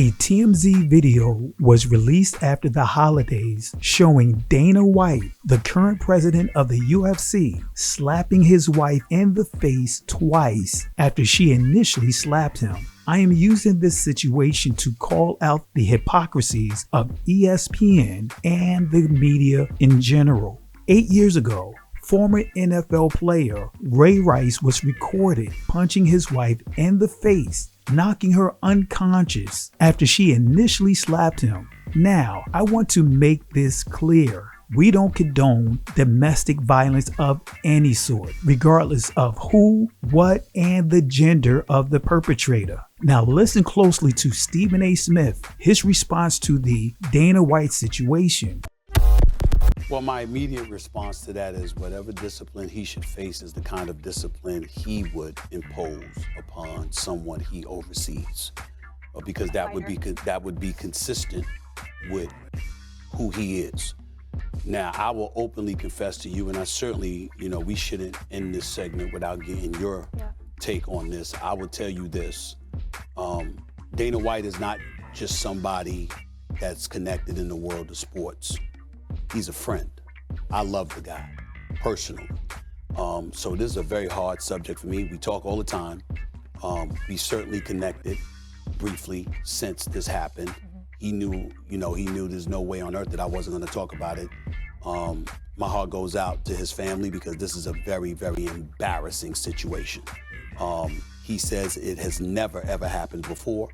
A TMZ video was released after the holidays showing Dana White, the current president of the UFC, slapping his wife in the face twice after she initially slapped him. I am using this situation to call out the hypocrisies of ESPN and the media in general. 8 years ago, former NFL player Ray Rice was recorded punching his wife in the face, knocking her unconscious after she initially slapped him. Now, I want to make this clear. We don't condone domestic violence of any sort, regardless of who, what, and the gender of the perpetrator. Now listen closely to Stephen A. Smith, his response to the Dana White situation. Well, my immediate response to that is whatever discipline he should face is the kind of discipline he would impose upon someone he oversees, because that would be consistent with who he is. Now, I will openly confess to you, and I certainly, we shouldn't end this segment without getting your take on this. I will tell you this. Dana White is not just somebody that's connected in the world of sports. He's a friend. I love the guy, personally. So this is a very hard subject for me. We talk all the time. We certainly connected briefly since this happened. He knew there's no way on earth that I wasn't gonna talk about it. My heart goes out to his family because this is a very, very embarrassing situation. He says it has never, ever happened before.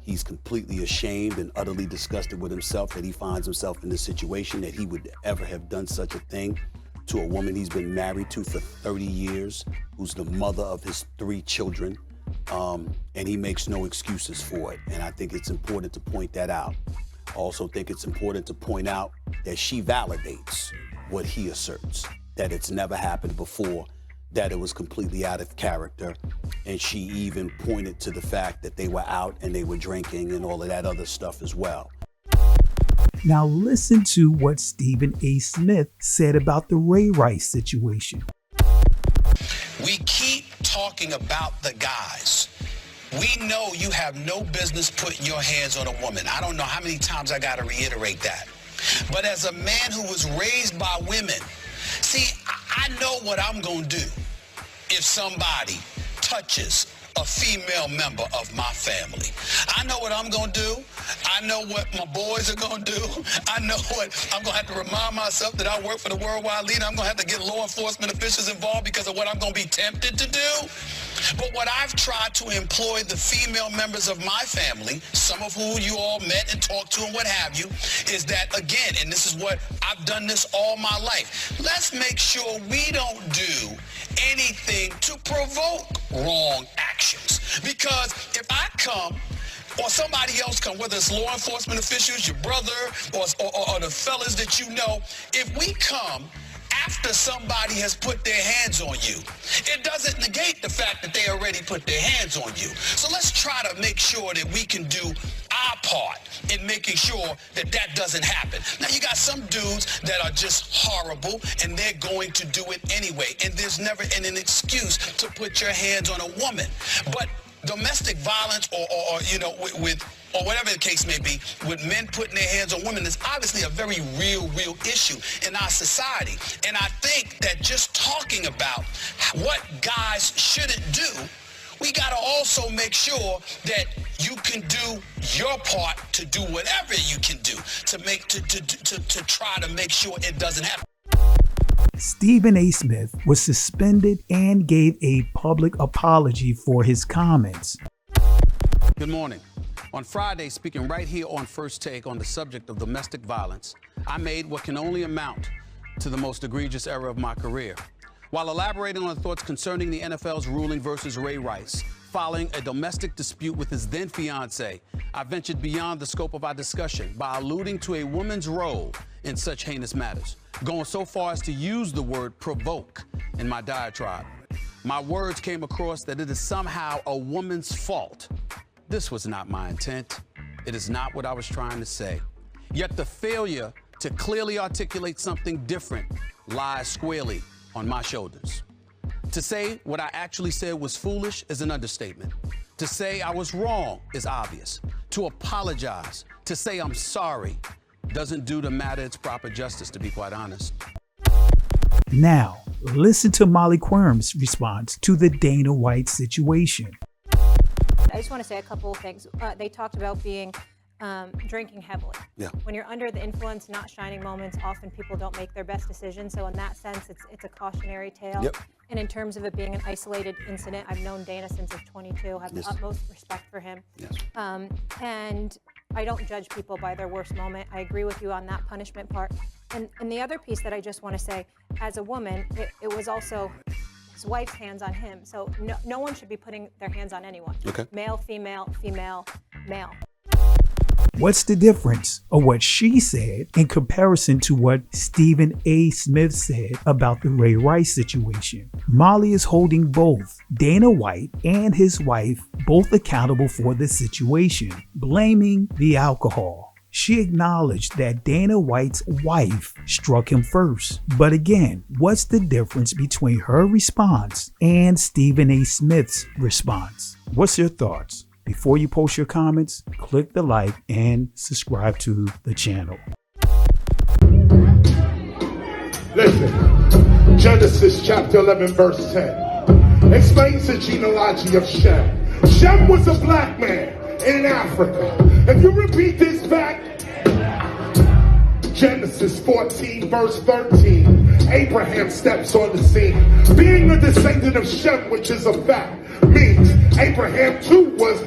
He's completely ashamed and utterly disgusted with himself that he finds himself in this situation, that he would ever have done such a thing to a woman he's been married to for 30 years, who's the mother of his 3 children, and he makes no excuses for it. And I think it's important to point that out. I also think it's important to point out that she validates what he asserts, that it's never happened before, that it was completely out of character, and she even pointed to the fact that they were out and they were drinking and all of that other stuff as well. Now listen to what Stephen A. Smith said about the Ray Rice situation. We keep talking about the guys. We know you have no business putting your hands on a woman. I don't know how many times I gotta reiterate that. But as a man who was raised by women, see, I know what I'm gonna do if somebody touches a female member of my family. I know what I'm gonna do. I know what my boys are gonna do. I know what I'm gonna have to remind myself that I work for the worldwide leader. I'm gonna have to get law enforcement officials involved because of what I'm gonna be tempted to do. But what I've tried to employ the female members of my family, some of who you all met and talked to and what have you, is that, again, and this is what I've done this all my life, let's make sure we don't do anything to provoke wrong actions. Because if I come or somebody else come, whether it's law enforcement officials, your brother, or the fellas that you know, if we come after somebody has put their hands on you, it doesn't negate the fact that they already put their hands on you. So let's try to make sure that we can do our part in making sure that that doesn't happen. Now, you got some dudes that are just horrible, and they're going to do it anyway. And there's never an excuse to put your hands on a woman. But domestic violence or whatever the case may be, with men putting their hands on women is obviously a very real issue in our society. And I think that just talking about what guys shouldn't do, we got to also make sure that you can do your part to do whatever you can do to try to make sure it doesn't happen. Stephen A. Smith was suspended and gave a public apology for his comments. Good morning. On Friday, speaking right here on First Take on the subject of domestic violence, I made what can only amount to the most egregious error of my career. While elaborating on thoughts concerning the NFL's ruling versus Ray Rice, following a domestic dispute with his then fiancée, I ventured beyond the scope of our discussion by alluding to a woman's role in such heinous matters, going so far as to use the word provoke in my diatribe. My words came across that it is somehow a woman's fault. This was not my intent. It is not what I was trying to say. Yet the failure to clearly articulate something different lies squarely on my shoulders. To say what I actually said was foolish is an understatement. To say I was wrong is obvious. To apologize, to say I'm sorry, doesn't do the matter its proper justice, to be quite honest. Now, listen to Molly Qerim's response to the Dana White situation. I just want to say a couple of things. They talked about being drinking heavily. Yeah. When you're under the influence, not shining moments, often people don't make their best decisions. So in that sense, it's a cautionary tale. Yep. And in terms of it being an isolated incident, I've known Dana since he's 22. I have the utmost respect for him. Yes. And I don't judge people by their worst moment. I agree with you on that punishment part. And the other piece that I just want to say, as a woman, it was also his wife's hands on him. So no one should be putting their hands on anyone. Okay. Male, female, female, male. What's the difference of what she said in comparison to what Stephen A. Smith said about the Ray Rice situation? Molly is holding both Dana White and his wife both accountable for the situation, blaming the alcohol. She acknowledged that Dana White's wife struck him first. But again, what's the difference between her response and Stephen A. Smith's response? What's your thoughts? Before you post your comments, click the like and subscribe to the channel. Listen, Genesis chapter 11 verse 10 explains the genealogy of Shem. Shem was a black man in Africa. If you repeat this back, Genesis 14 verse 13, Abraham steps on the scene. Being a descendant of Shem, which is a fact, means Abraham too was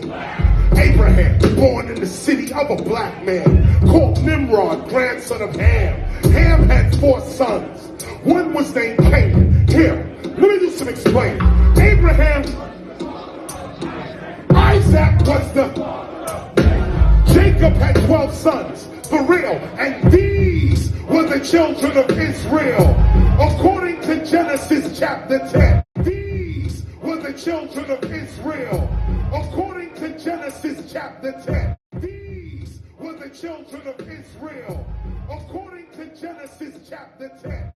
Abraham, born in the city of a black man called Nimrod, grandson of Ham. Ham had 4 sons. One was named Canaan. Here, let me do some explaining. Abraham, Isaac was Jacob had 12 sons, for real, and these were the children of Israel. According to Genesis chapter 10, these were the children of Israel. According to Genesis chapter 10, these were the children of Israel. According to Genesis chapter 10.